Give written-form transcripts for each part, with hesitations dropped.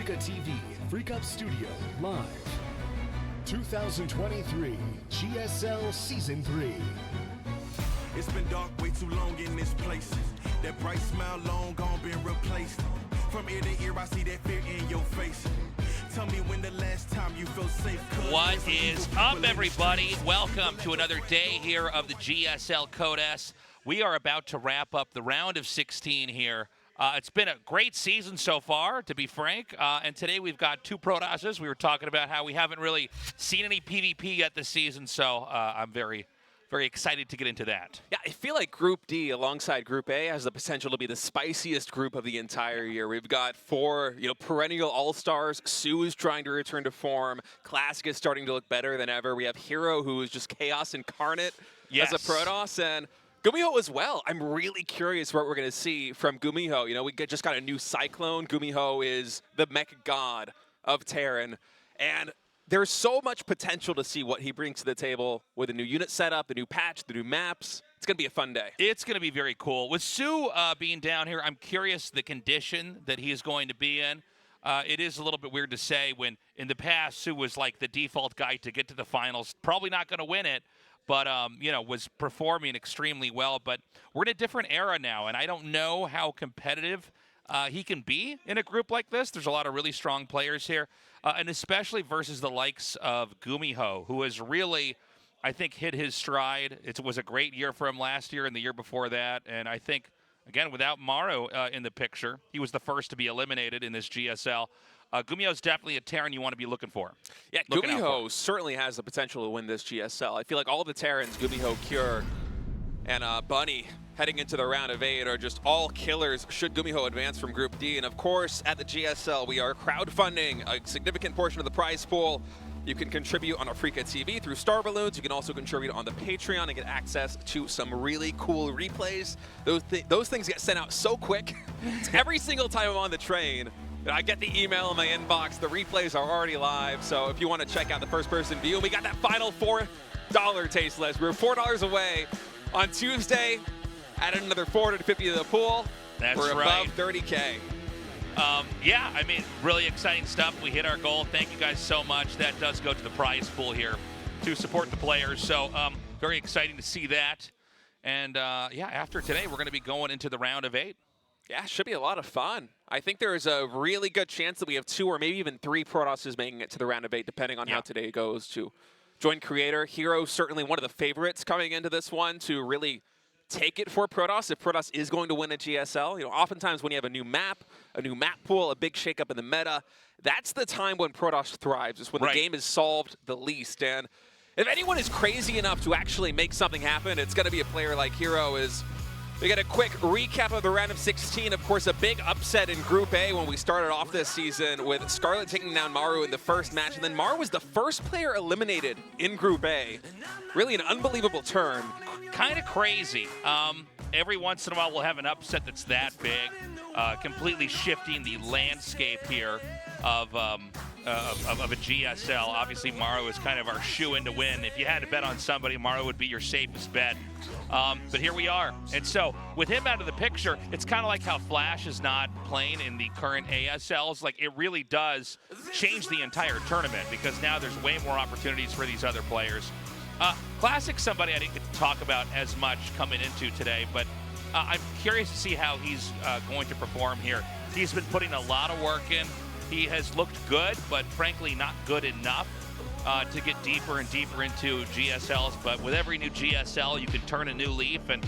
Freaka TV, Freak Up Studio, live. 2023 GSL Season 3. It's been dark way too long in this place. That bright smile long gone been replaced. From ear to ear I see that fear in your face. Tell me when the last time you felt safe. What is up, everybody? Welcome to another day here of the GSL Code S. We are about to wrap up the round of 16 here. It's been a great season so far, to be frank. And today we've got two Protosses. We were talking about how we haven't really seen any PvP yet this season, so I'm very excited to get into that. Yeah, I feel like Group D alongside Group A has the potential to be the spiciest group of the entire year. We've got four, perennial all-stars. soO is trying to return to form. Classic is starting to look better than ever. We have Hero, who is just chaos incarnate as a Protoss, and GuMiho as well. I'm really curious what we're going to see from GuMiho. We just got a new Cyclone. GuMiho is the mech god of Terran, and there's so much potential to see what he brings to the table with a new unit setup, the new patch, the new maps. It's going to be a fun day. It's going to be very cool. With soO being down here, I'm curious the condition that he is going to be in. It is a little bit weird to say when in the past soO was like the default guy to get to the finals. Probably not going to win it, but was performing extremely well. But we're in a different era now, and I don't know how competitive he can be in a group like this. There's a lot of really strong players here, and especially versus the likes of GuMiho, who has really, I think, hit his stride. It was a great year for him last year and the year before that, and I think, again, without Maro in the picture, he was the first to be eliminated in this GSL. GuMiho is definitely a Terran you want to be looking for. Yeah, GuMiho certainly has the potential to win this GSL. I feel like all the Terrans, GuMiho, Cure, and Bunny, heading into the round of 8 are just all killers should GuMiho advance from Group D. And of course, at the GSL, we are crowdfunding a significant portion of the prize pool. You can contribute on our Freaka TV through Star Balloons. You can also contribute on the Patreon and get access to some really cool replays. Those things get sent out so quick. Every single time I'm on the train, I get the email in my inbox. The replays are already live. So if you want to check out the first-person view, we got that final $4 taste list. We're $4 away on Tuesday. Added another 450 to the pool. We're above 30K. Yeah, I mean, really exciting stuff. We hit our goal. Thank you guys so much. That does go to the prize pool here to support the players. So very exciting to see that. And yeah, after today, we're going to be going into the round of 8. Yeah, should be a lot of fun. I think there's a really good chance that we have 2 or maybe even 3 Protosses making it to the round of 8, depending on how today goes, to join Creator. Hero, certainly one of the favorites coming into this one to really take it for Protoss if Protoss is going to win a GSL. Oftentimes when you have a new map pool, a big shakeup in the meta, that's the time when Protoss thrives. It's when the game is solved the least. And if anyone is crazy enough to actually make something happen, it's going to be a player like Hero. We got a quick recap of the round of 16. Of course, a big upset in Group A when we started off this season with Scarlet taking down Maru in the first match. And then Maru was the first player eliminated in Group A. Really an unbelievable turn. Kind of crazy. Every once in a while we'll have an upset that's that big, completely shifting the landscape here of a GSL. Obviously, Maru is kind of our shoe-in to win. If you had to bet on somebody, Maru would be your safest bet. But here we are. And so with him out of the picture, it's kind of like how Flash is not playing in the current ASLs. Like, it really does change the entire tournament because now there's way more opportunities for these other players. Classic, somebody I didn't get to talk about as much coming into today, but I'm curious to see how he's going to perform here. He's been putting a lot of work in. He has looked good, but frankly not good enough to get deeper and deeper into GSLs. But with every new GSL, you can turn a new leaf, and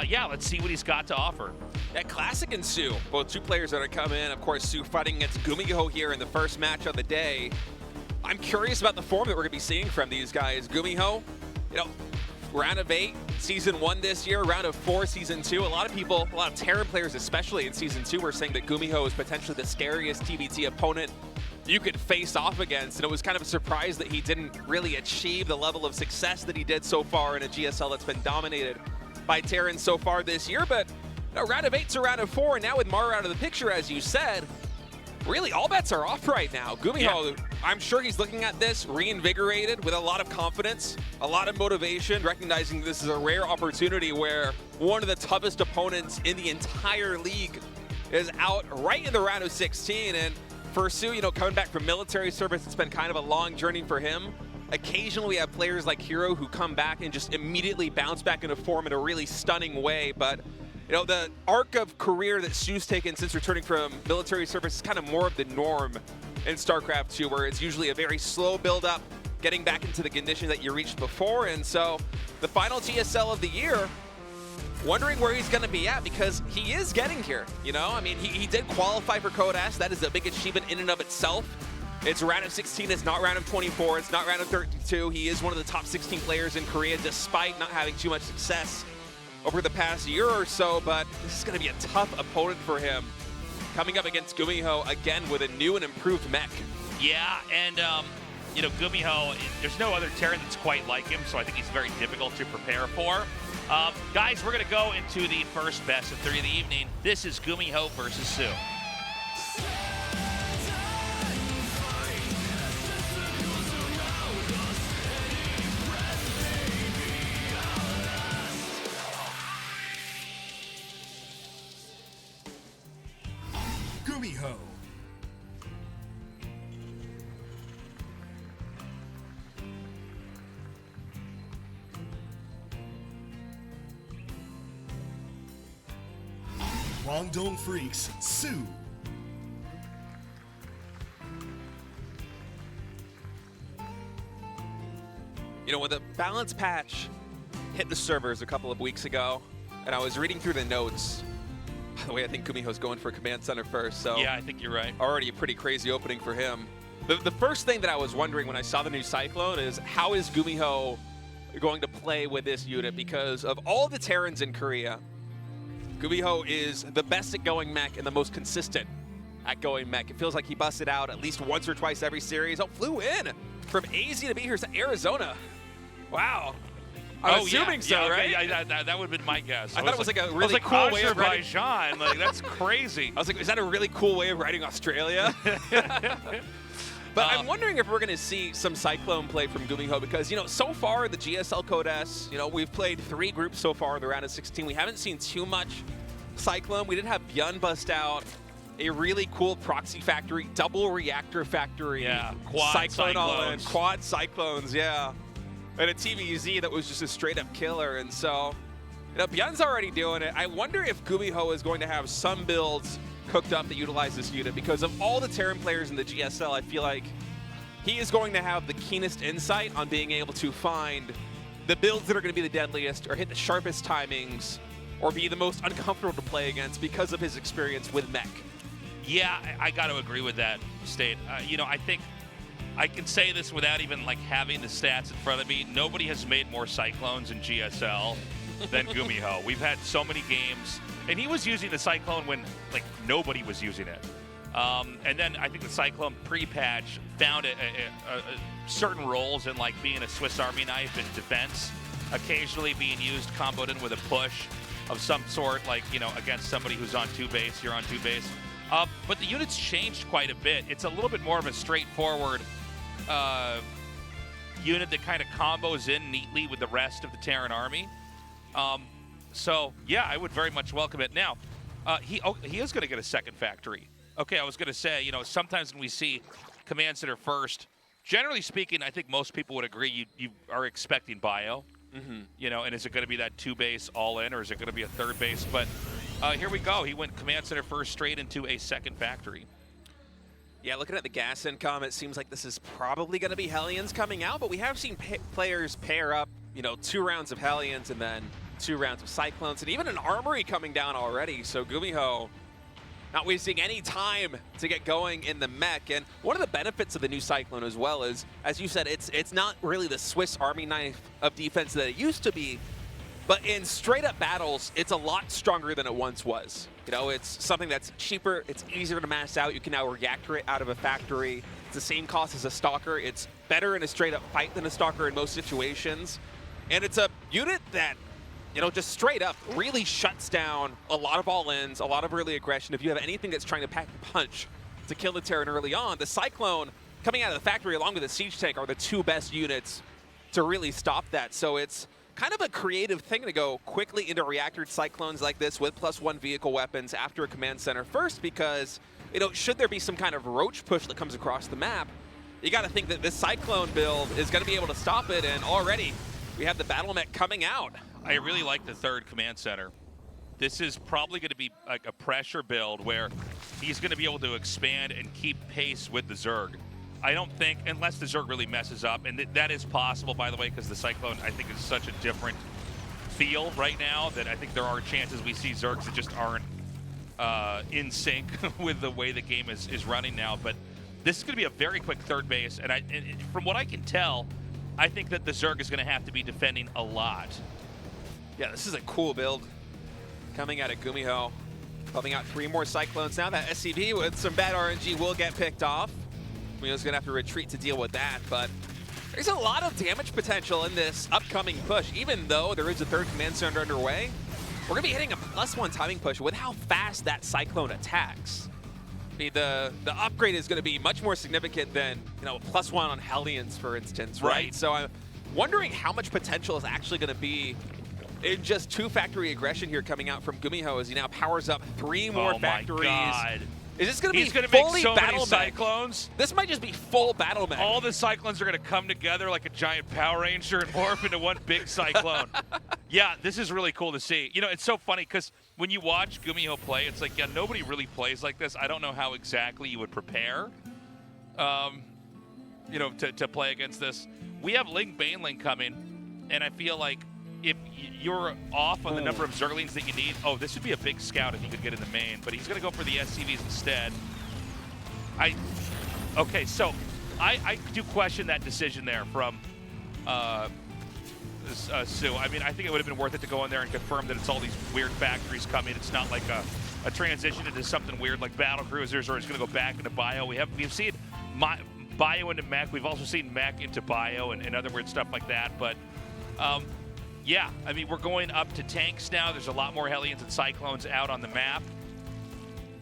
yeah, let's see what he's got to offer. Yeah, Classic and soO, both 2 players that are coming in. Of course, soO fighting against GuMiho here in the first match of the day. I'm curious about the form that we're going to be seeing from these guys. GuMiho, round of 8, Season 1 this year, round of 4, Season 2. A lot of Terran players, especially in Season 2, were saying that GuMiho is potentially the scariest TBT opponent you could face off against. And it was kind of a surprise that he didn't really achieve the level of success that he did so far in a GSL that's been dominated by Terran so far this year. But round of 8 to round of 4, and now with Maru out of the picture, as you said, really all bets are off right now. GuMiho, I'm sure he's looking at this reinvigorated with a lot of confidence, a lot of motivation, recognizing this is a rare opportunity where one of the toughest opponents in the entire league is out right in the round of 16. And for soO, you know, coming back from military service, it's been kind of a long journey for him. Occasionally we have players like Hero who come back and just immediately bounce back into form in a really stunning way, but you know, the arc of career that soO's taken since returning from military service is kind of more of the norm in StarCraft 2, where it's usually a very slow build-up, getting back into the condition that you reached before. And so the final GSL of the year, wondering where he's going to be at, because he is getting here, you know? I mean, he did qualify for Code S. That is a big achievement in and of itself. It's round of 16, it's not round of 24, it's not round of 32. He is one of the top 16 players in Korea, despite not having too much success over the past year or so, but this is going to be a tough opponent for him, coming up against GuMiho, again, with a new and improved mech. Yeah, and, you know, GuMiho, there's no other Terran that's quite like him, so I think he's very difficult to prepare for. Guys, we're going to go into the first best of 3 of the evening. This is GuMiho versus soO. GuMiho. Guangdong Freaks, soO. You know, when the balance patch hit the servers a couple of weeks ago, and I was reading through the notes, by the way, I think GuMiho's going for Command Center first, so Yeah, I think you're right. already a pretty crazy opening for him. The first thing that I was wondering when I saw the new Cyclone is, how is GuMiho going to play with this unit? Because of all the Terrans in Korea, GuMiho is the best at going mech and the most consistent at going mech. It feels like he busted out at least once or twice every series. Oh, flew in from AZ to be here to Arizona. Wow. I'm assuming so, yeah, right? Yeah, that would have been my guess. I thought it was like a really cool way of writing. Azerbaijan, like, that's crazy. I was like, is that a really cool way of writing Australia? But I'm wondering if we're going to see some Cyclone play from GuMiho, because, you know, so far the GSL Code S, you know, we've played 3 groups so far in the round of 16. We haven't seen too much Cyclone. We did have Byun bust out a really cool proxy factory, double reactor factory. Yeah, quad Cyclone all in, Cyclones. quad Cyclones, yeah. And a TVZ that was just a straight up killer. And so, you know, Byun's already doing it. I wonder if GuMiho is going to have some builds cooked up that utilize this unit, because of all the Terran players in the GSL, I feel like he is going to have the keenest insight on being able to find the builds that are going to be the deadliest, or hit the sharpest timings, or be the most uncomfortable to play against because of his experience with mech. Yeah, I got to agree with that, State. You know, I think I can say this without even like having the stats in front of me. Nobody has made more Cyclones in GSL than GuMiho. We've had so many games, and he was using the Cyclone when like nobody was using it. And then I think the Cyclone pre-patch found certain roles in like being a Swiss Army knife in defense, occasionally being used comboed in with a push of some sort, like, you know, against somebody who's on 2 base, you're on 2 base. But the unit's changed quite a bit. It's a little bit more of a straightforward unit that kind of combos in neatly with the rest of the Terran army. So yeah, I would very much welcome it. Now, he is going to get a second factory. Okay, I was going to say, you know, sometimes when we see Command Center first, generally speaking, I think most people would agree you are expecting bio. You know, and is it going to be that 2 base all in, or is it going to be a 3rd base? But here we go. He went Command Center first straight into a second factory. Yeah, looking at the gas income, it seems like this is probably going to be Hellions coming out, but we have seen players pair up, you know, 2 rounds of Hellions and then 2 rounds of Cyclones, and even an Armory coming down already. So GuMiho not wasting any time to get going in the mech. And one of the benefits of the new Cyclone as well is, as you said, it's not really the Swiss Army knife of defense that it used to be, but in straight up battles, it's a lot stronger than it once was. You know, it's something that's cheaper, it's easier to mass out, you can now reactor it out of a factory. It's the same cost as a Stalker. It's better in a straight up fight than a Stalker in most situations. And it's a unit that, you know, just straight up really shuts down a lot of all-ins, a lot of early aggression. If you have anything that's trying to pack a punch to kill the Terran early on, the Cyclone coming out of the factory along with the Siege Tank are the 2 best units to really stop that. So it's kind of a creative thing to go quickly into reactored Cyclones like this with +1 vehicle weapons after a Command Center first, because should there be some kind of roach push that comes across the map, you got to think that this Cyclone build is going to be able to stop it, and already we have the Battle Mech coming out. I really like the third command center. This is probably going to be like a pressure build where he's going to be able to expand and keep pace with the Zerg. I don't think, unless the Zerg really messes up, and that is possible, by the way, because the Cyclone, I think, is such a different feel right now that I think there are chances we see Zergs that just aren't in sync with the way the game is running now. But this is going to be a very quick third base, and from what I can tell, I think that the Zerg is going to have to be defending a lot. Yeah, this is a cool build coming out of GuMiho. Pumping out 3 more Cyclones now. That SCV with some bad RNG will get picked off. GuMiho's going to have to retreat to deal with that, but there's a lot of damage potential in this upcoming push. Even though there is a third command center underway, we're going to be hitting a +1 timing push with how fast that Cyclone attacks. I mean, the upgrade is going to be much more significant than, +1 on Hellions, for instance, right? So I'm wondering how much potential is actually going to be in just 2 factory aggression here coming out from GuMiho as he now powers up 3 more factories. My God. Is this going to be He's gonna fully make so battle many Cyclones? This might just be full battle mech. All the Cyclones are going to come together like a giant Power Ranger and morph into one big Cyclone. Yeah, this is really cool to see. It's so funny because when you watch GuMiho play, it's like, yeah, nobody really plays like this. I don't know how exactly you would prepare, to play against this. We have Ling Baneling coming, and I feel like if you're off on the number of Zerglings that you need, this would be a big scout if he could get in the main, but he's going to go for the SCVs instead. Okay, so I do question that decision there from soO. I mean, I think it would have been worth it to go in there and confirm that it's all these weird factories coming. It's not like a transition into something weird like battle cruisers, or it's going to go back into bio. We've seen bio into mech. We've also seen mech into bio and other weird stuff like that, but yeah, I mean, we're going up to tanks now. There's a lot more Hellions and Cyclones out on the map.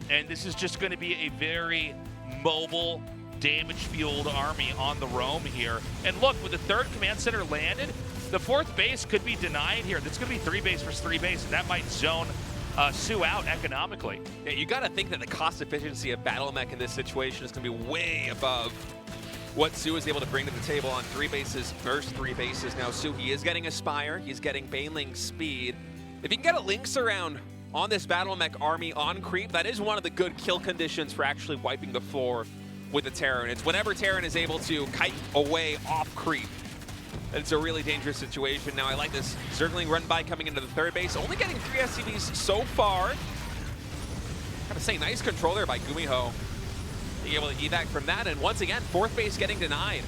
And this is just going to be a very mobile, damage-fueled army on the roam here. And look, with the third command center landed, the 4th base could be denied here. That's going to be 3 base versus 3 base, and that might zone soO out economically. Yeah, you got to think that the cost efficiency of battle mech in this situation is going to be way above what soO is able to bring to the table on 3 bases versus 3 bases. Now, soO, he is getting Aspire. He's getting Baneling speed. If he can get a Lynx around on this Battle Mech army on creep, that is one of the good kill conditions for actually wiping the floor with the Terran. It's whenever Terran is able to kite away off creep. It's a really dangerous situation. Now, I like this Zergling run by coming into the 3rd base. Only getting 3 SCVs so far. Gotta say, nice control there by GuMiho. Being able to evac from that, and once again, 4th base getting denied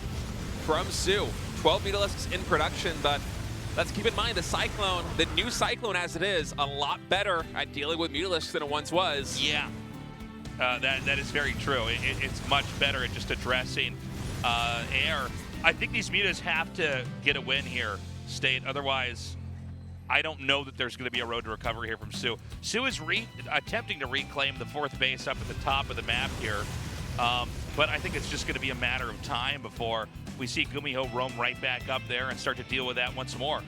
from soO. 12 Mutalisks in production, but let's keep in mind the Cyclone, the new Cyclone as it is, a lot better at dealing with Mutalisks than it once was. Yeah, that is very true. It's much better at just addressing air. I think these mutas have to get a win here, State. Otherwise, I don't know that there's going to be a road to recovery here from soO. soO is attempting to reclaim the 4th base up at the top of the map here. But I think it's just going to be a matter of time before we see GuMiho roam right back up there and start to deal with that once more.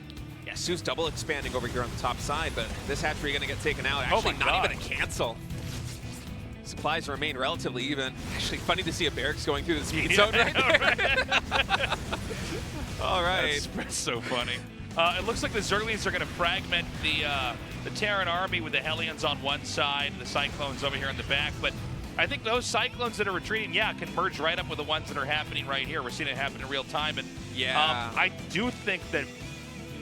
Yeah, soO's double expanding over here on the top side, but this hatchery going to get taken out. Actually, not even a cancel. Supplies remain relatively even. Actually, funny to see a barracks going through the speed zone right there. All right. That's so funny. It looks like the Zerglings are going to fragment the Terran army with the Hellions on one side, the Cyclones over here in the back, but I think those Cyclones that are retreating, yeah, can merge right up with the ones that are happening right here. We're seeing it happen in real time. And yeah, I do think that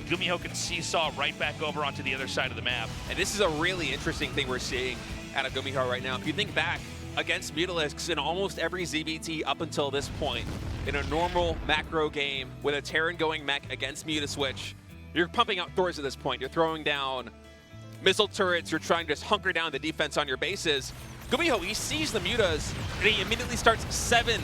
GuMiho can seesaw right back over onto the other side of the map. And this is a really interesting thing we're seeing out of GuMiho right now. If you think back against Mutalisks in almost every ZBT up until this point, in a normal macro game with a Terran going mech against Mutaswitch, you're pumping out Thors at this point. You're throwing down missile turrets. You're trying to just hunker down the defense on your bases. GuMiho, he sees the mutas, and he immediately starts 7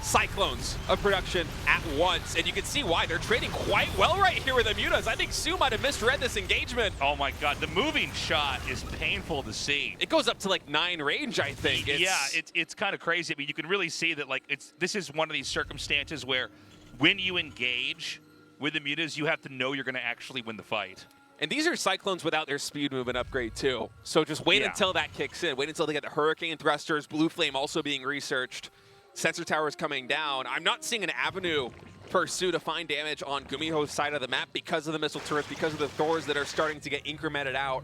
Cyclones of production at once. And you can see why. They're trading quite well right here with the mutas. I think soO might have misread this engagement. Oh my God, the moving shot is painful to see. It goes up to like 9 range, I think. It's kind of crazy. I mean, you can really see that like this is one of these circumstances where when you engage with the mutas, you have to know you're going to actually win the fight. And these are Cyclones without their speed movement upgrade too. So just wait until that kicks in. Wait until they get the Hurricane Thrusters, Blue Flame also being researched, Sensor Towers coming down. I'm not seeing an avenue for soO to find damage on GuMiho's side of the map because of the missile turrets, because of the Thors that are starting to get incremented out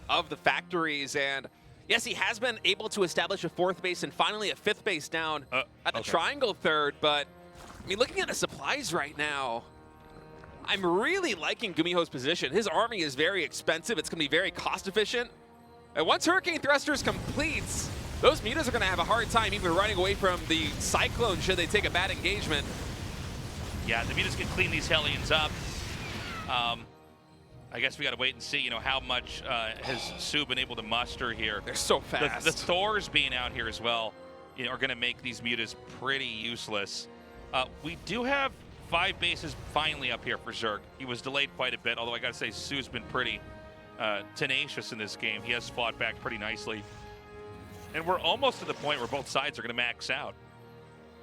of the factories. And yes, he has been able to establish a 4th base and finally a 5th base down at the Triangle 3rd. But I mean, looking at the supplies right now, I'm really liking GuMiho's position. His army is very expensive. It's going to be very cost efficient. And once Hurricane Thrusters completes, those mutas are going to have a hard time even running away from the Cyclone should they take a bad engagement. Yeah, the mutas can clean these Hellions up. I guess we got to wait and see, you know, how much has soO been able to muster here. They're so fast. The Thors being out here as well, you know, are going to make these mutas pretty useless. We do have 5 bases finally up here for Zerg. He was delayed quite a bit, although I got to say soO's been pretty tenacious in this game. He has fought back pretty nicely. And we're almost to the point where both sides are going to max out.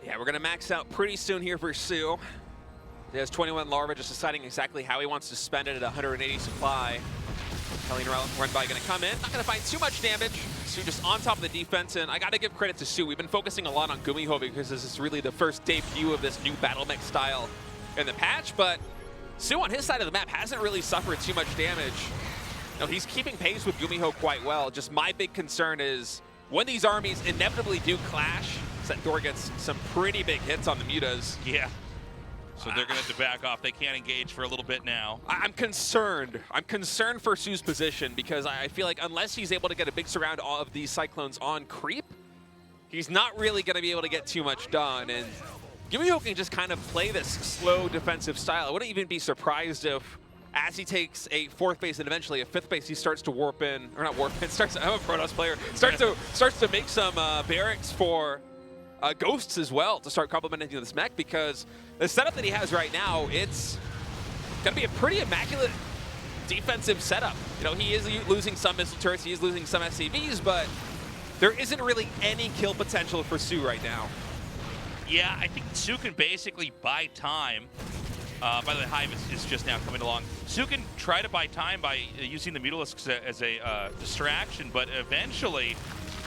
Yeah, we're going to max out pretty soon here for soO. He has 21 Larva, just deciding exactly how he wants to spend it at 180 supply. Hellion run by going to come in. Not going to find too much damage. soO just on top of the defense, and I got to give credit to soO. We've been focusing a lot on GuMiho because this is really the first debut of this new battle mech style in the patch, but soO on his side of the map hasn't really suffered too much damage. No, he's keeping pace with GuMiho quite well. Just my big concern is when these armies inevitably do clash, that Thor gets some pretty big hits on the mutas. Yeah. So they're going to have to back off. They can't engage for a little bit now. I'm concerned. I'm concerned for soO's position because I feel like unless he's able to get a big surround of these Cyclones on creep, he's not really going to be able to get too much done. And GuMiho can just kind of play this slow defensive style. I wouldn't even be surprised if, as he takes a 4th base and eventually a 5th base, he starts to warp in, or not warp in, I'm a Protoss player, starts to make some barracks for Ghosts as well to start complementing this mech, because the setup that he has right now, it's going to be a pretty immaculate defensive setup. You know, he is losing some missile turrets, he is losing some SCVs, but there isn't really any kill potential for soO right now. Yeah, I think soO can basically buy time. By the way, Hive is just now coming along. soO can try to buy time by using the Mutalisks as a distraction, but eventually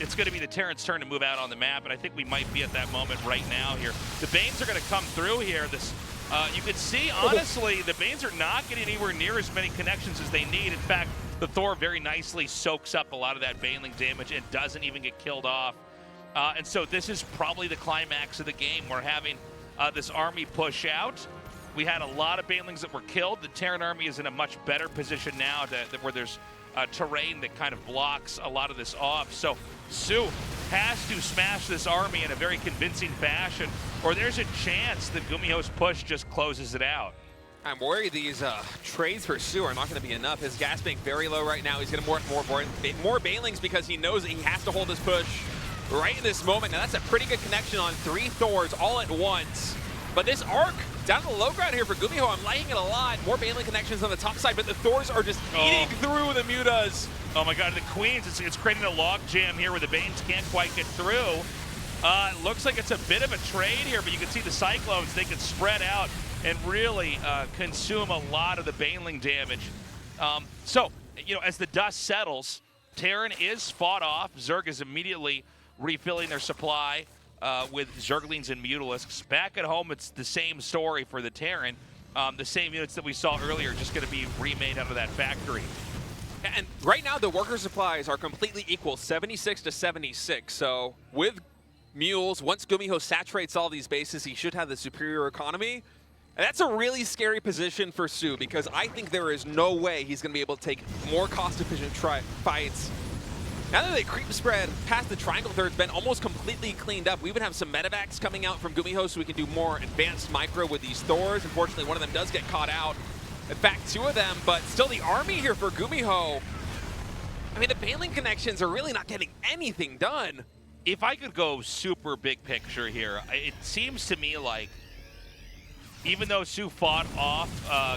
it's going to be the Terran's turn to move out on the map, and I think we might be at that moment right now here. The Banes are going to come through here. You can see, honestly, the Banes are not getting anywhere near as many connections as they need. In fact, the Thor very nicely soaks up a lot of that Baneling damage and doesn't even get killed off. And so this is probably the climax of the game. We're having this army push out. We had a lot of Banelings that were killed. The Terran army is in a much better position now where there's terrain that kind of blocks a lot of this off. So soO has to smash this army in a very convincing fashion, or there's a chance that GuMiho's push just closes it out. I'm worried these trades for soO are not going to be enough. His gas bank very low right now. He's going to more Banelings because he knows that he has to hold his push right in this moment. Now that's a pretty good connection on 3 Thors all at once. But this arc down to the low ground here for GuMiho, I'm liking it a lot. More Baneling connections on the top side, but the Thors are just eating through the mutas. Oh my god, the Queens, it's creating a log jam here where the Banes can't quite get through. It looks like it's a bit of a trade here, but you can see the Cyclones, they can spread out and really consume a lot of the Baneling damage. So, you know, as the dust settles, Terran is fought off. Zerg is immediately refilling their supply with Zerglings and Mutalisks. Back at home, it's the same story for the Terran. The same units that we saw earlier are just going to be remade out of that factory. And right now, the worker supplies are completely equal, 76 to 76. So with mules, once GuMiho saturates all these bases, he should have the superior economy. And that's a really scary position for soO, because I think there is no way he's going to be able to take more cost-efficient fights. Now that the creep spread past the Triangle Third's been almost completely cleaned up, we even have some medevacs coming out from GuMiho so we can do more advanced micro with these Thors. Unfortunately, one of them does get caught out. In fact, 2 of them, but still the army here for GuMiho. I mean, the Baneling connections are really not getting anything done. If I could go super big picture here, it seems to me like even though soO fought off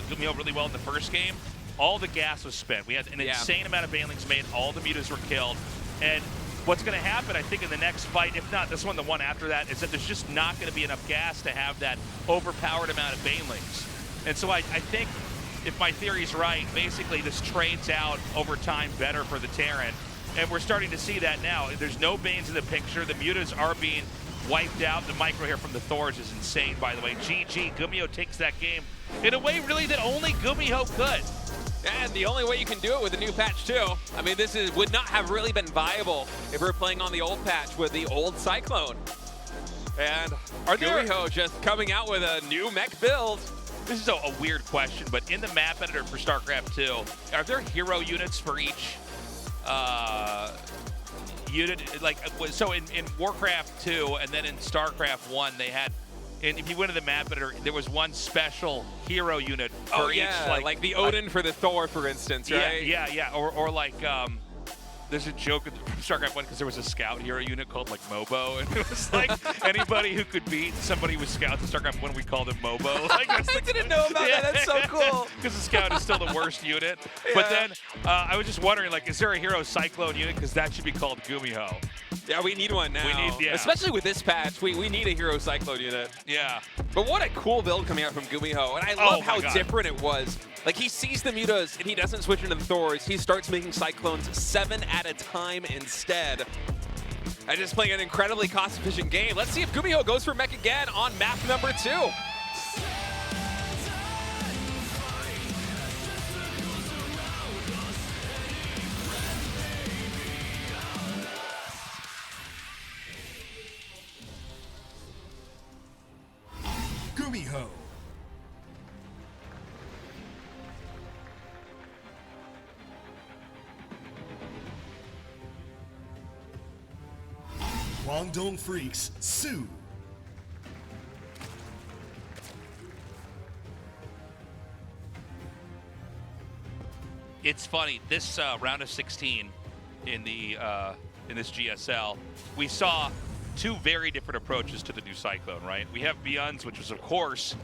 GuMiho really well in the first game, all the gas was spent. We had an insane amount of Banelings made, all the mutas were killed. And what's going to happen, I think, in the next fight, if not this one, the one after that, is that there's just not going to be enough gas to have that overpowered amount of Banelings. And so I think if my theory's right, basically this trades out over time better for the Terran. And we're starting to see that now. There's no Banes in the picture. The Mutas are being wiped out. The micro here from the Thors is insane, by the way. GG, GuMiho takes that game in a way really that only GuMiho could. And the only way you can do it with the new patch too. I mean, this would not have really been viable if we were playing on the old patch with the old Cyclone. And GuMiho just coming out with a new mech build. This is a weird question, but in the map editor for StarCraft 2, are there hero units for each unit? Like, so in Warcraft 2 and then in StarCraft 1, they had, and if you went to the map editor, there was one special hero unit for each. Like the Odin for the Thor, for instance, right? Yeah. Or like, there's a joke in StarCraft 1 because there was a scout hero unit called like Mobo, and it was like anybody who could beat somebody with scouts in StarCraft 1, we called him Mobo. Like, I didn't know about that. That's so cool. Because the scout is still the worst unit. Yeah. But then I was just wondering, like, is there a hero Cyclone unit? Because that should be called GuMiho. Yeah, we need one now. Especially with this patch, we need a hero Cyclone unit. Yeah. But what a cool build coming out from GuMiho, and I love how different it was. Like, he sees the Mutas, and he doesn't switch into the Thors. He starts making Cyclones 7 at a time instead. And just playing an incredibly cost-efficient game. Let's see if GuMiho goes for mech again on map number 2. GuMiho. Guangdong Freaks, soO. It's funny, this round of 16 in this GSL, we saw two very different approaches to the new Cyclone, right? We have Beyond's, which was, of course,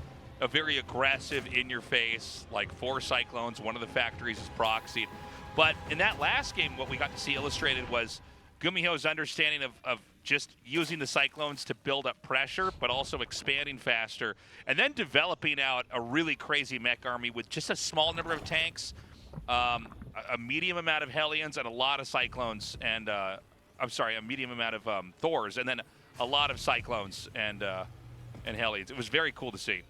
a very aggressive, in-your-face, like 4 Cyclones, one of the factories is proxied. But in that last game, what we got to see illustrated was GuMiho's understanding of just using the Cyclones to build up pressure, but also expanding faster, and then developing out a really crazy mech army with just a small number of tanks, a medium amount of Hellions, and a lot of Cyclones, and I'm sorry, a medium amount of Thors, and then a lot of Cyclones and Hellions. It was very cool to see.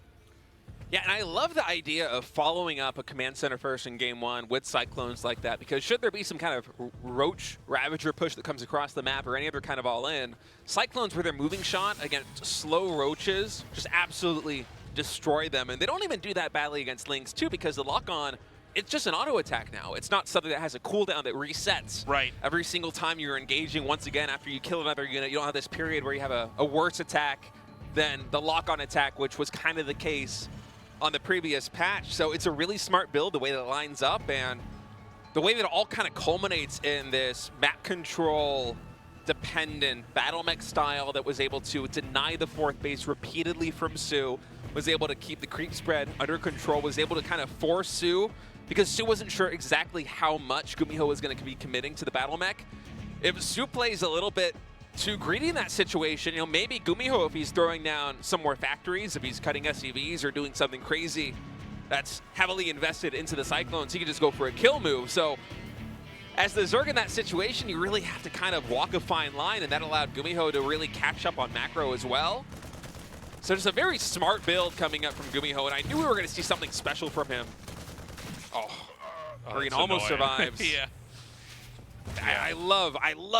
Yeah, and I love the idea of following up a command center first in game 1 with Cyclones like that, because should there be some kind of Roach Ravager push that comes across the map or any other kind of all-in, Cyclones with their moving shot against slow Roaches just absolutely destroy them. And they don't even do that badly against Lynx too, because the lock-on, it's just an auto attack now. It's not something that has a cooldown that resets every single time you're engaging. Once again, after you kill another unit, you don't have this period where you have a worse attack than the lock-on attack, which was kind of the case on the previous patch. So it's a really smart build, the way that it lines up, and the way that it all kind of culminates in this map control dependent battle mech style that was able to deny the 4th base repeatedly from soO, was able to keep the creep spread under control, was able to kind of force soO, because soO wasn't sure exactly how much GuMiho was going to be committing to the battle mech. If soO plays a little bit too greedy in that situation, you know, maybe GuMiho, if he's throwing down some more factories, if he's cutting SCVs or doing something crazy that's heavily invested into the Cyclones, he can just go for a kill move. So as the Zerg in that situation, you really have to kind of walk a fine line, and that allowed GuMiho to really catch up on macro as well. So just a very smart build coming up from GuMiho, and I knew we were going to see something special from him. Green almost survives. Yeah. I love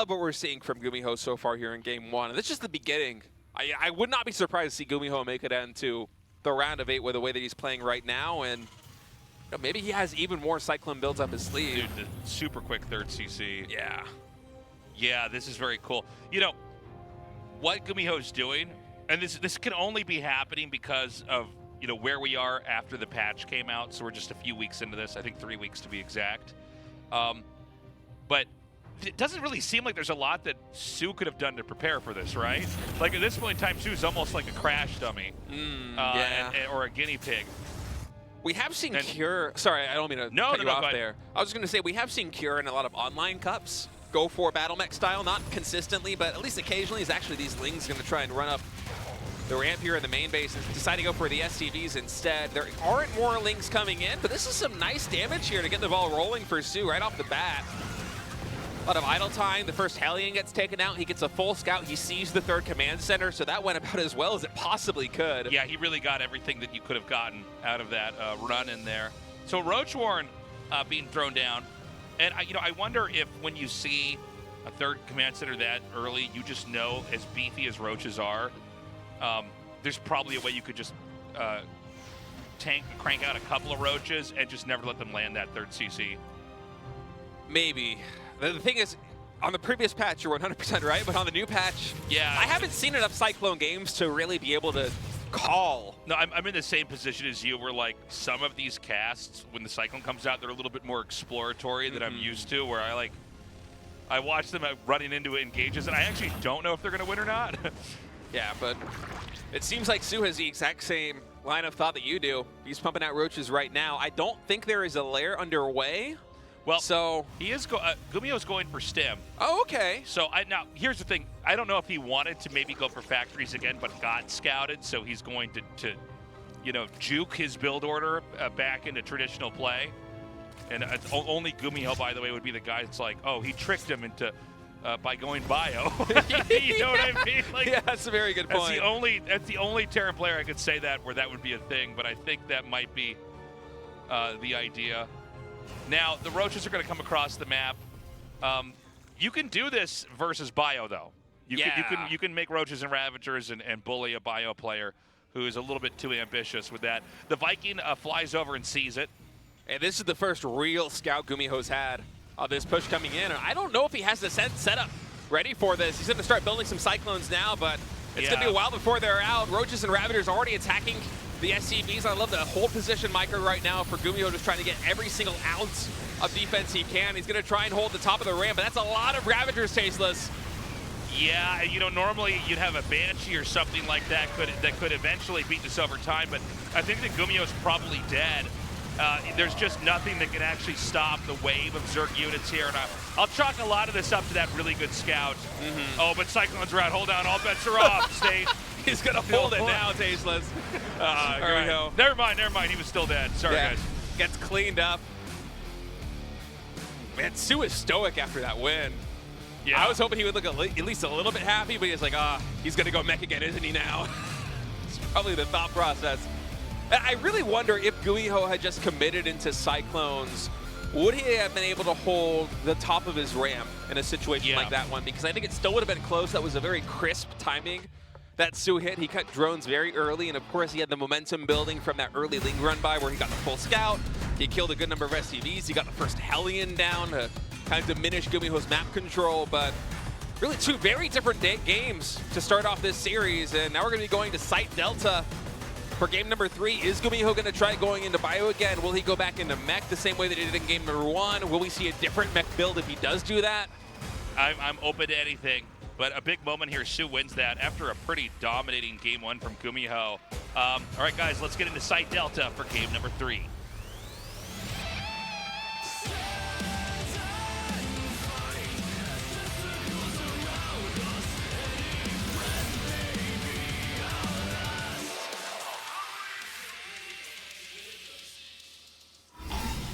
what we're seeing from GuMiho so far here in game 1. And that's just the beginning. I would not be surprised to see GuMiho make it into the round of 8 with the way that he's playing right now. And you know, maybe he has even more Cyclone builds up his sleeve. Dude, the super quick 3rd CC. Yeah. Yeah, this is very cool. You know, what GuMiho's doing, and this can only be happening because of, you know, where we are after the patch came out. So we're just a few weeks into this, I think 3 weeks to be exact. But it doesn't really seem like there's a lot that soO could have done to prepare for this, right? Like at this point in time, soO's almost like a crash dummy, or a guinea pig. We have seen Cure. Sorry, I don't mean to cut you off there. I was going to say we have seen Cure in a lot of online cups go for battle mech style, not consistently, but at least occasionally. Is actually these Lings going to try and run up the ramp here in the main base and decide to go for the SCVs instead. There aren't more links coming in, but this is some nice damage here to get the ball rolling for soO right off the bat. A lot of idle time. The first Hellion gets taken out. He gets a full scout. He sees the third command center, so that went about as well as it possibly could. Yeah, he really got everything that you could have gotten out of that run in there. So Roach Warren being thrown down. And I wonder if when you see a third command center that early, you just know as beefy as Roaches are, there's probably a way you could just crank out a couple of Roaches and just never let them land that third CC. Maybe. The thing is, on the previous patch, you're 100% right, but on the new patch, yeah, I haven't seen enough Cyclone games to really be able to call. No, I'm in the same position as you, where like some of these casts, when the Cyclone comes out, they're a little bit more exploratory than I'm used to, where I watch them running into engages, and I actually don't know if they're going to win or not. Yeah, but it seems like soO has the exact same line of thought that you do. He's pumping out Roaches right now. I don't think there is a lair underway. Well, so he is GuMiho's going for stim. Oh, okay. So now here's the thing. I don't know if he wanted to maybe go for factories again, but got scouted, so he's going to juke his build order back into traditional play. And only GuMiho, by the way, would be the guy that's like, oh, he tricked him into by going bio. You know what I mean? Like, yeah, that's a very good point. That's the only Terran player I could say that where that would be a thing. But I think that might be the idea. Now, the Roaches are going to come across the map. You can do this versus bio, though. You can make Roaches and Ravagers and bully a bio player who is a little bit too ambitious with that. The Viking flies over and sees it. And this is the first real scout GuMiho's had of this push coming in. And I don't know if he has the setup ready for this. He's going to start building some Cyclones now, but it's going to be a while before they're out. Roaches and Ravagers already attacking the SCVs. I love the hold position micro right now for GuMiho, just trying to get every single ounce of defense he can. He's going to try and hold the top of the ramp, but that's a lot of Ravagers, Tasteless. Yeah, normally you'd have a Banshee or something like that that could eventually beat this over time, but I think that GuMiho's probably dead. There's just nothing that can actually stop the wave of Zerg units here, and I'll chalk a lot of this up to that really good scout. Oh, but Cyclones are out. Hold on, all bets are off, State. He's going to hold it now, Tasteless. Right. Never mind. He was still dead. Sorry, guys. Gets cleaned up. Man, soO is stoic after that win. Yeah. I was hoping he would look at least a little bit happy, but he's like, he's going to go mech again, isn't he now? It's probably the thought process. I really wonder if GuMiho had just committed into Cyclones, would he have been able to hold the top of his ramp in a situation like that one? Because I think it still would have been close. That was a very crisp timing that soO hit. He cut drones very early, and of course he had the momentum building from that early Ling run by where he got the full scout. He killed a good number of SCVs. He got the first Hellion down to kind of diminish GuMiho's map control, but really two very different games to start off this series, and now we're going to be going to Site Delta for game number 3. Is GuMiho going to try going into bio again? Will he go back into mech the same way that he did in game number 1? Will we see a different mech build if he does do that? I'm open to anything, but a big moment here. soO wins that after a pretty dominating game 1 from GuMiho. All right, guys, let's get into Site Delta for game number 3.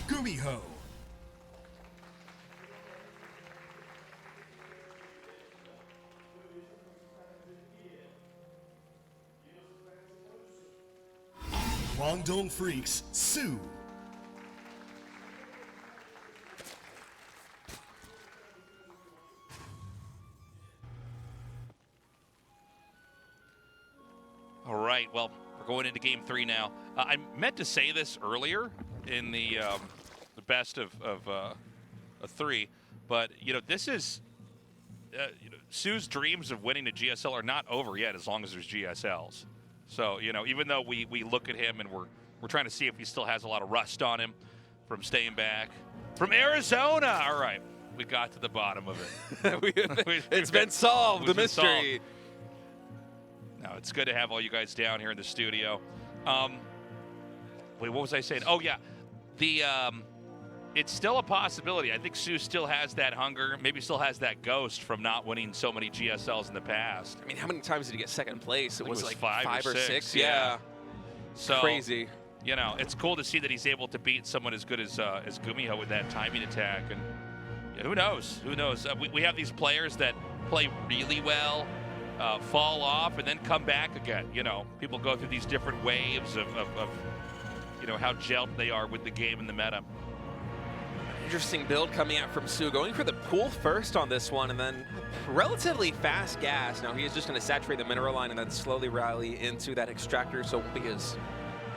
GuMiho. Guangdong Freaks, soO. All right, well, we're going into game 3 now. I meant to say this earlier in the best of 3, but this is soO's dreams of winning a GSL are not over yet as long as there's GSLs. So even though we look at him and we're trying to see if he still has a lot of rust on him from staying back from Arizona. All right, we got to the bottom of it. It's been solved. The mystery. Solved. No, it's good to have all you guys down here in the studio. Wait, what was I saying? Oh yeah, the it's still a possibility. I think soO still has that hunger, maybe still has that ghost from not winning so many GSLs in the past. I mean, how many times did he get second place? It was like five or six. Yeah. So crazy. You know, it's cool to see that he's able to beat someone as good as GuMiho with that timing attack. And yeah, who knows? Who knows? We have these players that play really well, fall off, and then come back again. You know, people go through these different waves of you know, how gelled they are with the game and the meta. Interesting build coming out from soO, going for the pool first on this one, and then relatively fast gas. Now he is just going to saturate the mineral line and then slowly rally into that extractor, so it won't be as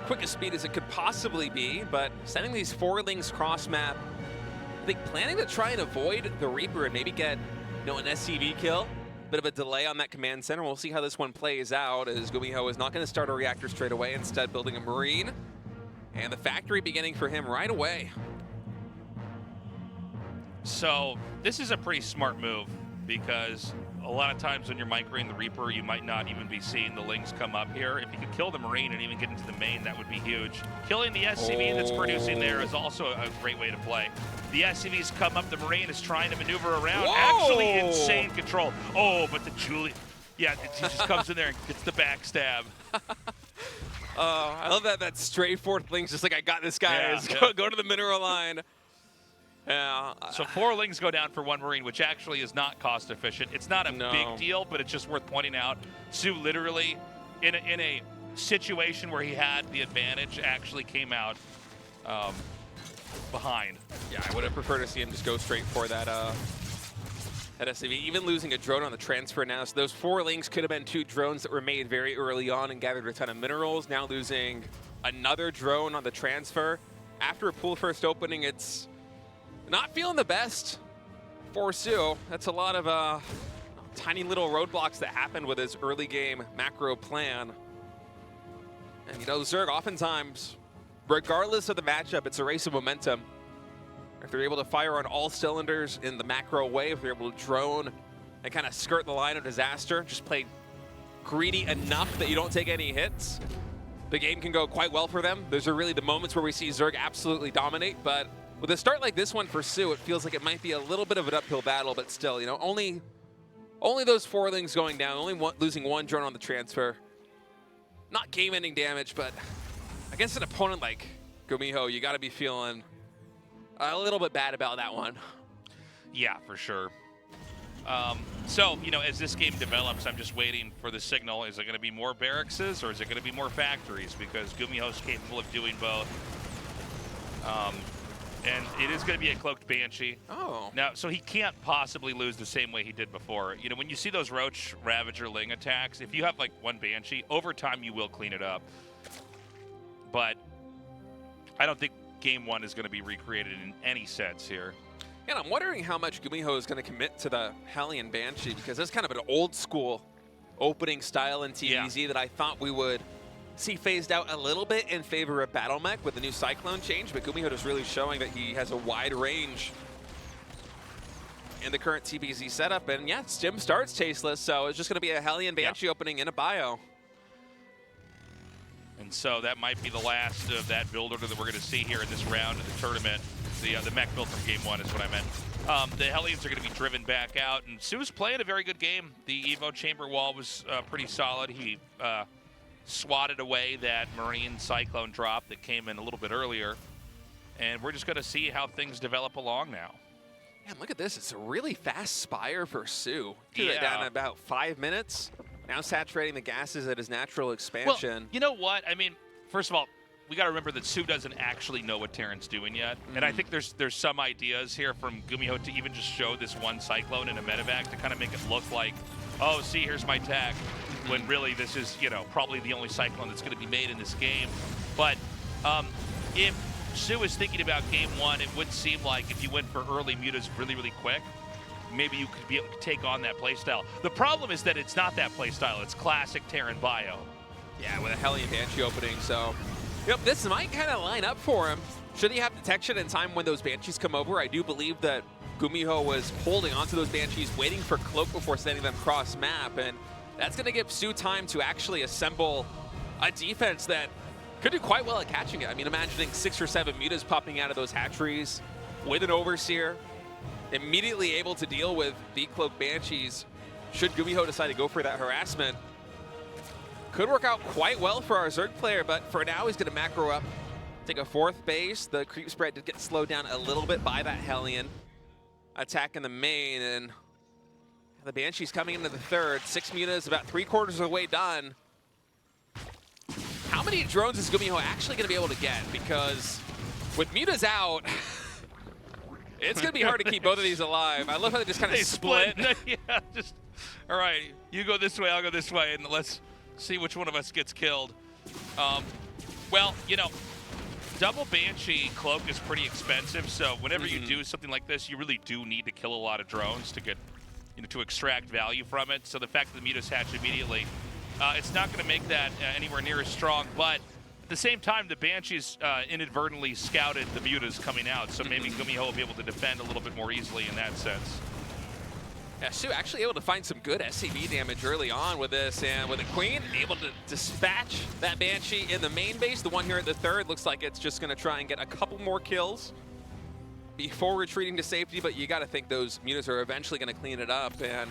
quick a speed as it could possibly be, but sending these 4 links cross map, I think planning to try and avoid the Reaper and maybe get, you know, an SCV kill. Bit of a delay on that command center. We'll see how this one plays out, as GuMiho is not going to start a reactor straight away, instead building a Marine, and the factory beginning for him right away. So this is a pretty smart move, because a lot of times when you're microing the Reaper, you might not even be seeing the Lings come up here. If you could kill the Marine and even get into the main, that would be huge. Killing the SCV that's producing there is also a great way to play. The SCV's come up, the Marine is trying to maneuver around. Whoa! Actually insane control. Oh, but the Julie, yeah, he just comes in there and gets the backstab. I love that straightforward Lings, just like, I got this guy. Yeah, Go to the mineral line. Yeah. So 4 Lings go down for 1 Marine, which actually is not cost efficient. It's not a big deal, but it's just worth pointing out. soO literally, in a situation where he had the advantage, actually came out behind. Yeah, I would have preferred to see him just go straight for that SCV, even losing a drone on the transfer now. So those 4 Lings could have been 2 drones that were made very early on and gathered a ton of minerals. Now losing another drone on the transfer. After a pool first opening, it's not feeling the best for soO. That's a lot of tiny little roadblocks that happened with his early game macro plan. And you know, Zerg oftentimes, regardless of the matchup, it's a race of momentum. If they're able to fire on all cylinders in the macro way, if they're able to drone and kind of skirt the line of disaster, just play greedy enough that you don't take any hits, the game can go quite well for them. Those are really the moments where we see Zerg absolutely dominate, but with a start like this one for soO, it feels like it might be a little bit of an uphill battle, but still, you know, only those 4 Lings going down, losing 1 drone on the transfer. Not game-ending damage, but against an opponent like GuMiho, you got to be feeling a little bit bad about that one. Yeah, for sure. So, you know, as this game develops, I'm just waiting for the signal. Is it going to be more barracks, or is it going to be more factories? Because GuMiho's capable of doing both. And it is going to be a cloaked Banshee. Oh. Now, so he can't possibly lose the same way he did before. You know, when you see those Roach, Ravager, Ling attacks, if you have like 1 Banshee, over time you will clean it up. But I don't think game 1 is going to be recreated in any sense here. And I'm wondering how much GuMiho is going to commit to the Hellion Banshee, because that's kind of an old school opening style in TVZ that I thought we would see phased out a little bit in favor of Battle Mech with the new Cyclone change, but GuMiho is really showing that he has a wide range in the current TBZ setup. And yeah, Stim starts tasteless, so it's just going to be a Hellion Banshee opening in a bio. And so that might be the last of that build order that we're going to see here in this round of the tournament. The mech build from game 1 is what I meant. The Hellions are going to be driven back out, and soO's playing a very good game. The Evo chamber wall was pretty solid. He swatted away that Marine Cyclone drop that came in a little bit earlier. And we're just going to see how things develop along now. Man, look at this. It's a really fast Spire for soO. Did it down in about 5 minutes. Now saturating the gases at his natural expansion. Well, you know what? I mean, first of all, we got to remember that soO doesn't actually know what Terran's doing yet. And I think there's some ideas here from GuMiho to even just show this 1 Cyclone in a medevac to kind of make it look like, oh, see, here's my tech. When really this is, you know, probably the only Cyclone that's going to be made in this game. But if soO is thinking about game 1, it would seem like if you went for early mutas really, really quick, maybe you could be able to take on that playstyle. The problem is that it's not that playstyle. It's classic Terran bio. Yeah, with a Hellion Banshee opening, so yep, this might kind of line up for him. Should he have detection in time when those Banshees come over? I do believe that GuMiho was holding onto those Banshees, waiting for Cloak before sending them cross map, and that's going to give soO time to actually assemble a defense that could do quite well at catching it. I mean, imagining 6 or 7 mutas popping out of those hatcheries, with an Overseer, immediately able to deal with the Cloak Banshees should GuMiho decide to go for that harassment. Could work out quite well for our Zerg player, but for now he's going to macro up, take a 4th base. The creep spread did get slowed down a little bit by that Hellion attack in the main, and the Banshee's coming into the 3rd. 6 mutas, about 3/4 of the way done. How many drones is GuMiho actually going to be able to get? Because with mutas out, it's going to be hard to keep both of these alive. I love how they just kind of split. Yeah, just, all right, you go this way, I'll go this way, and let's see which one of us gets killed. Well, you know, double Banshee Cloak is pretty expensive, so whenever you do something like this, you really do need to kill a lot of drones to get, you know, to extract value from it. So the fact that the mutas hatch immediately, it's not going to make that anywhere near as strong, but at the same time, the Banshees inadvertently scouted the mutas coming out, so maybe GuMiho will be able to defend a little bit more easily in that sense. Yeah, soO actually able to find some good SCV damage early on with this, and with the Queen able to dispatch that Banshee in the main base. The one here at the 3rd looks like it's just going to try and get a couple more kills before retreating to safety, but you got to think those mutas are eventually going to clean it up. And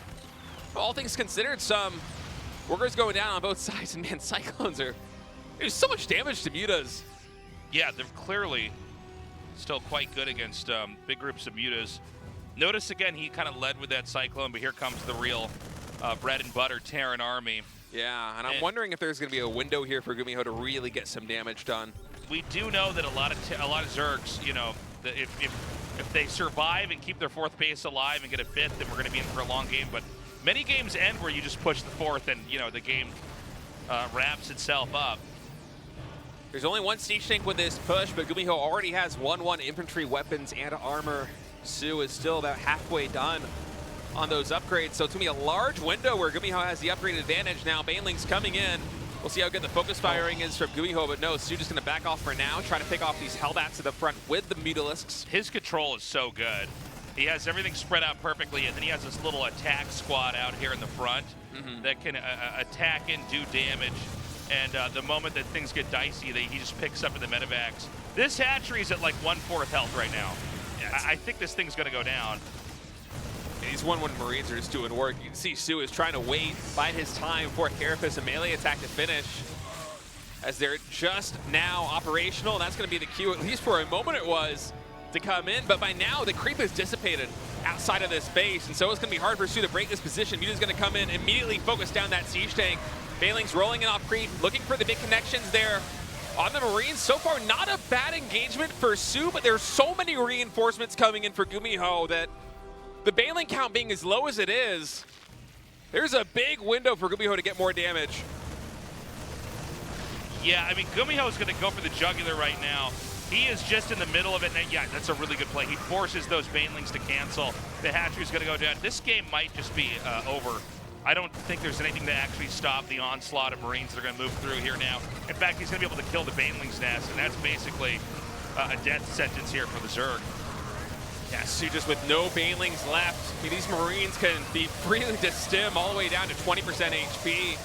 all things considered, some workers going down on both sides, and man, Cyclones are, there's so much damage to mutas. Yeah, they're clearly still quite good against big groups of mutas. Notice again, he kind of led with that Cyclone, but here comes the real bread and butter Terran army. Yeah, and I'm wondering if there's going to be a window here for GuMiho to really get some damage done. We do know that a lot of Zergs, you know, that if they survive and keep their 4th base alive and get a 5th, then we're going to be in for a long game. But many games end where you just push the 4th and, you know, the game wraps itself up. There's only one siege tank with this push, but GuMiho already has 1/1 infantry, weapons, and armor. soO is still about halfway done on those upgrades, so it's going to be a large window where GuMiho has the upgrade advantage now. Baneling's coming in. We'll see how good the focus firing is from GuMiho, but no, soO just going to back off for now, try to pick off these Hellbats to the front with the Mutalisks. His control is so good. He has everything spread out perfectly, and then he has this little attack squad out here in the front that can attack and do damage. And the moment that things get dicey, he just picks up in the medevacs. This hatchery's at like 1/4 health right now. I think this thing's going to go down. And these 1/1 Marines are just doing work. You can see soO is trying to wait, bide his time for Carapace, a melee attack to finish, as they're just now operational. That's going to be the cue, at least for a moment it was, to come in. But by now, the creep is dissipated outside of this base, and so it's going to be hard for soO to break this position. Muta's going to come in, immediately focus down that siege tank. Bailing's rolling in off creep, looking for the big connections there on the Marines. So far, not a bad engagement for soO, but there's so many reinforcements coming in for GuMiho that the Bailing count being as low as it is, there's a big window for GuMiho to get more damage. Yeah, I mean, GuMiho is going to go for the jugular right now. He is just in the middle of it, and yeah, that's a really good play. He forces those Banelings to cancel. The hatchery's going to go down. This game might just be over. I don't think there's anything to actually stop the onslaught of Marines that are going to move through here now. In fact, he's going to be able to kill the Baneling's nest, and that's basically a death sentence here for the Zerg. Yeah, soO just with no Banelings left. I mean, these Marines can be freely distim all the way down to 20% HP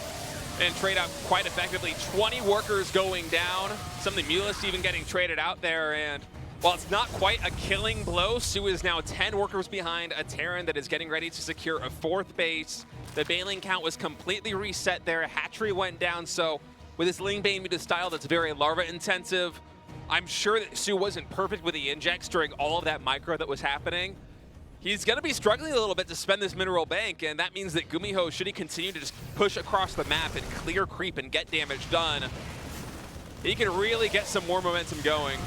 and trade out quite effectively. 20 workers going down. Some of the Mutalisks even getting traded out there, and while it's not quite a killing blow, soO is now 10 workers behind a Terran that is getting ready to secure a 4th base. The Bailing count was completely reset there. A hatchery went down, so with this Ling Bane Muta style that's very larva intensive, I'm sure that soO wasn't perfect with the injects during all of that micro that was happening. He's going to be struggling a little bit to spend this mineral bank, and that means that GuMiho, should he continue to just push across the map and clear creep and get damage done, he can really get some more momentum going.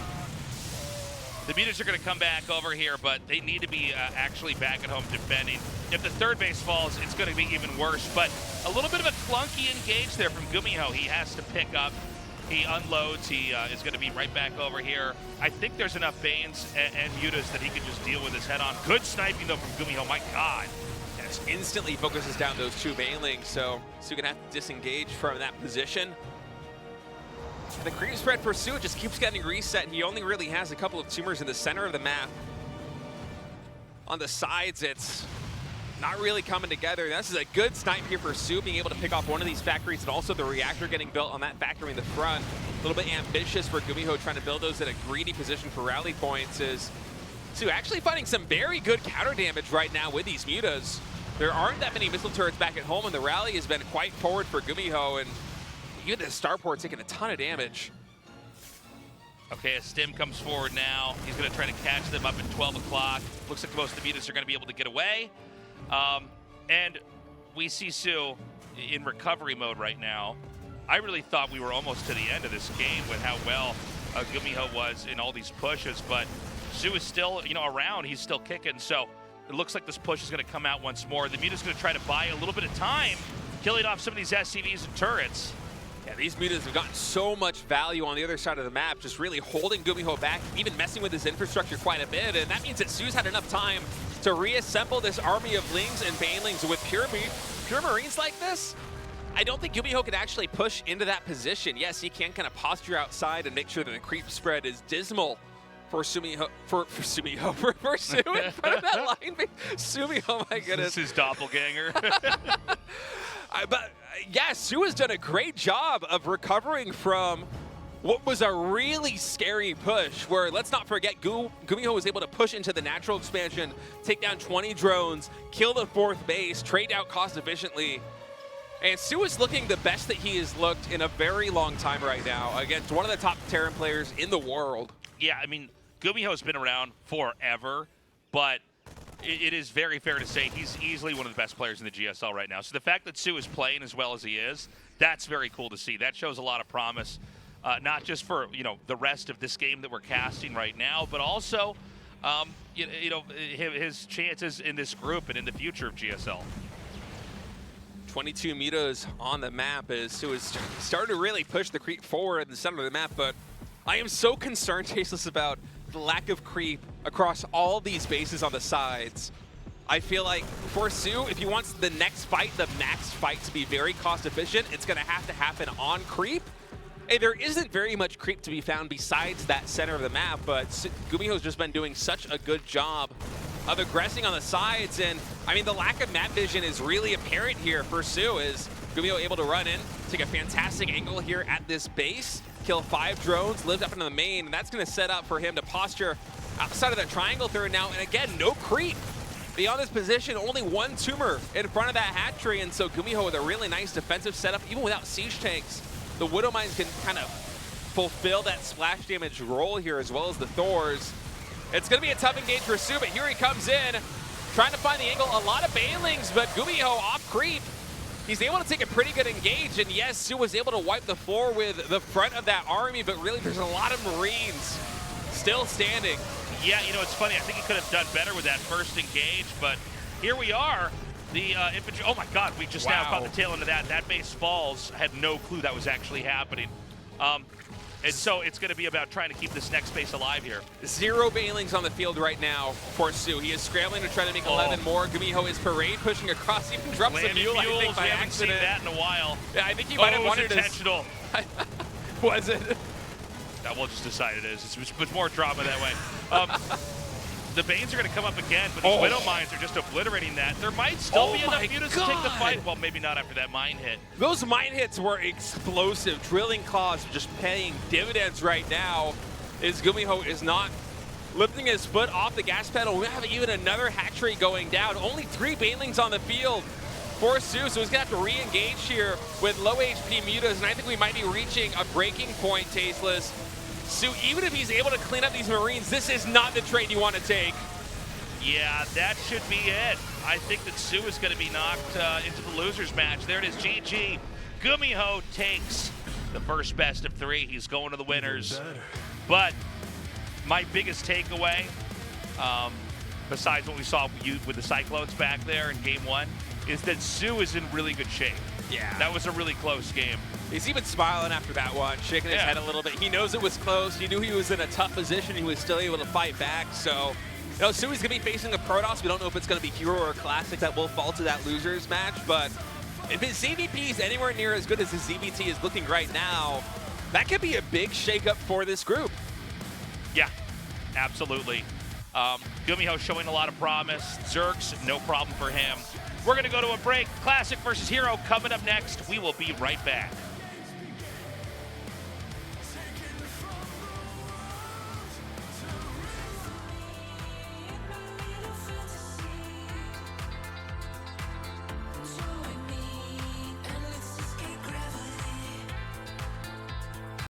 The Mutas are going to come back over here, but they need to be actually back at home defending. If the 3rd base falls, it's going to be even worse. But a little bit of a clunky engage there from GuMiho. He has to pick up. He unloads. He is going to be right back over here. I think there's enough Banes and Mutas that he can just deal with his head on. Good sniping, though, from GuMiho. My God. Yeah, just instantly focuses down those 2 Banelings, so soO going to have to disengage from that position. The creep spread for soO just keeps getting reset. He only really has a couple of tumors in the center of the map. On the sides, it's not really coming together. This is a good snipe here for soO, being able to pick off one of these factories, and also the reactor getting built on that factory in the front. A little bit ambitious for GuMiho, trying to build those at a greedy position for rally points, as too. Actually finding some very good counter damage right now with these mutas. There aren't that many missile turrets back at home, and the rally has been quite forward for GuMiho, and even the starport taking a ton of damage. Okay, a stim comes forward now. He's going to try to catch them up at 12 o'clock. Looks like most of the mutas are going to be able to get away. And we see soO in recovery mode right now. I really thought we were almost to the end of this game with how well GuMiho was in all these pushes, but soO is still, around. He's still kicking, so it looks like this push is going to come out once more. The muta's going to try to buy a little bit of time, killing off some of these SCVs and turrets. Yeah, these mutas have gotten so much value on the other side of the map, just really holding GuMiho back, even messing with his infrastructure quite a bit, and that means that soO's had enough time to reassemble this army of Lings and Banelings with pure Marines like this. I don't think GuMiho could actually push into that position. Yes, he can kind of posture outside and make sure that the creep spread is dismal for suMiho, for soO in front of that line. suMiho, my goodness. This is doppelganger. But yeah, soO has done a great job of recovering from what was a really scary push, where, let's not forget, GuMiho was able to push into the natural expansion, take down 20 drones, kill the 4th base, trade out cost efficiently. And soO is looking the best that he has looked in a very long time right now against one of the top Terran players in the world. Yeah, I mean, GuMiho's been around forever, but it is very fair to say he's easily one of the best players in the GSL right now. So the fact that soO is playing as well as he is, that's very cool to see. That shows a lot of promise, not just for the rest of this game that we're casting right now, but also his chances in this group and in the future of GSL. 22 mutas on the map as soO is starting to really push the creep forward in the center of the map, but I am so concerned, Tasteless, about the lack of creep across all these bases on the sides. I feel like for soO, if he wants the next fight, the max fight, to be very cost efficient, it's going to happen on creep. And there isn't very much creep to be found besides that center of the map, but GuMiho's just been doing such a good job of aggressing on the sides, and I mean, the lack of map vision is really apparent here for soO. Is GuMiho able to run in, take a fantastic angle here at this base, kill 5 drones, live up into the main, and that's going to set up for him to posture outside of that triangle third now, and again, no creep. Beyond this position, only 1 tumor in front of that hatchery, and so GuMiho with a really nice defensive setup, even without siege tanks. The Widow Mines can kind of fulfill that splash damage role here, as well as the Thors. It's going to be a tough engage for soO, but here he comes in, trying to find the angle. A lot of Banelings, but GuMiho off creep. He's able to take a pretty good engage, and yes, soO was able to wipe the floor with the front of that army, but really there's a lot of Marines still standing. Yeah, it's funny. I think he could have done better with that first engage, but here we are. The infantry, oh my God, we just now caught the tail end of that. That base falls. Had no clue that was actually happening. And so it's going to be about trying to keep this next base alive here. 0 Banelings on the field right now for soO. He is scrambling to try to make 11 more. GuMiho is parade pushing across, even drops a mule, I think, by accident. We haven't seen that in a while. Yeah, I think he might have wanted to. Intentional. Was it? We'll just decide it is. It's more drama that way. The Banes are going to come up again, but these Widow Mines are just obliterating that. There might still be enough mutas to take the fight. Well, maybe not after that mine hit. Those mine hits were explosive. Drilling claws just paying dividends right now. GuMiho is not lifting his foot off the gas pedal. We have even another hatchery going down. Only 3 Banelings on the field for soO, so he's going to have to re-engage here with low HP mutas, and I think we might be reaching a breaking point, Tasteless. soO, even if he's able to clean up these Marines, this is not the trade you want to take. Yeah, that should be it. I think that soO is going to be knocked into the losers match. There it is, GG. GuMiho takes the first best of 3. He's going to the winners. But my biggest takeaway, besides what we saw with the Cyclones back there in game 1, is that soO is in really good shape. Yeah. That was a really close game. He's even smiling after that one, shaking his head a little bit. He knows it was close. He knew he was in a tough position. He was still able to fight back. So, soO is going to be facing a Protoss. We don't know if it's going to be Hero or Classic that will fall to that losers match. But if his ZVP is anywhere near as good as his ZVT is looking right now, that could be a big shakeup for this group. Yeah, absolutely. GuMiho showing a lot of promise. Zerx, no problem for him. We're going to go to a break. Classic versus Hero coming up next. We will be right back.